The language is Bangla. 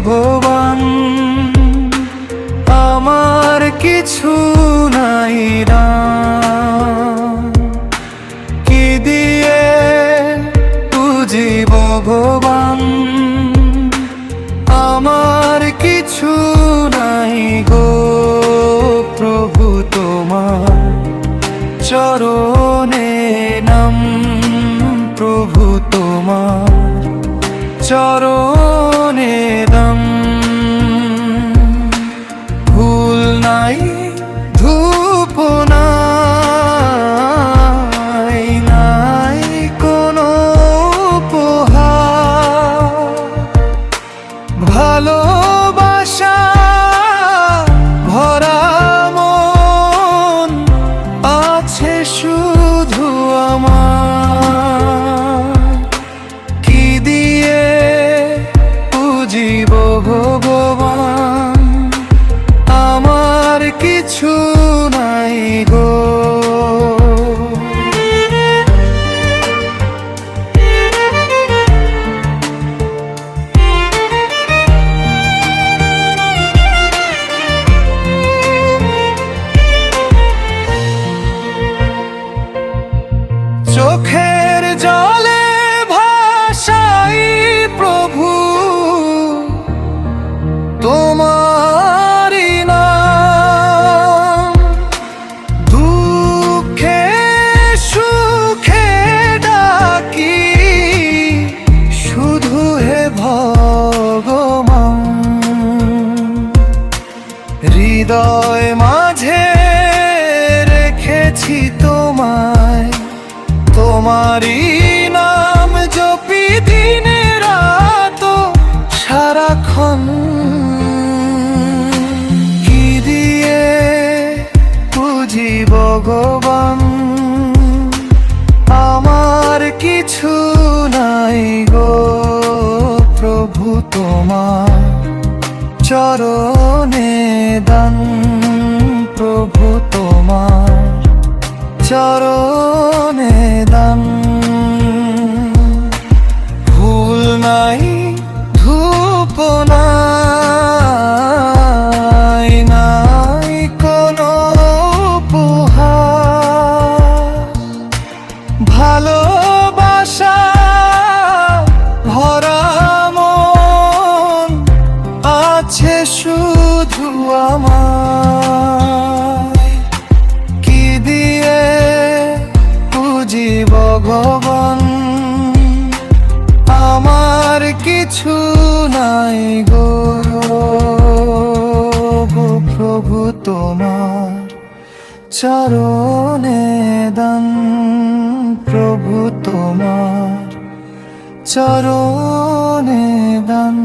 ভগবান, আমার কিছু নাই দাম। কি দিয়ে বুঝিব ভগবান, আমার কিছু নাই গো প্রভু তোমার চরণে নাম। প্রভু তোমার চরণে দাম। ফুল নাই, ধূপ নাই, নাই কোনো উপহার। ভালোবাসা ভরা মন আছে শুধু আমার। কি দিয়ে বুঝিব ভগবান, আমার কিছু নাই গো। চোখের জলে ভাসাই প্রভু তোমারি নাম। দুঃখে সুখে ডাকি শুধু হে ভগবান। হৃদয় মাঝে রেখেছি তোমায়, তোমারি নাম জপি দিনে রাত সারাক্ষণ। কি দিয়ে বুঝি ভগবান, আমার কিছু নাই গো প্রভু তোমার চরণে দান। প্রভু তোমার চরণে দান। ফুল নাই, ধূপ নাই, নাই কোনো উপহার। ভালোবাসা ভরা মন আছে শুধু আমার। কি দিয়ে বুঝি ভগবান, আমার কিছু নাই গো প্রভু তোমার চরণে দান। প্রভু তোমার চরণে দান।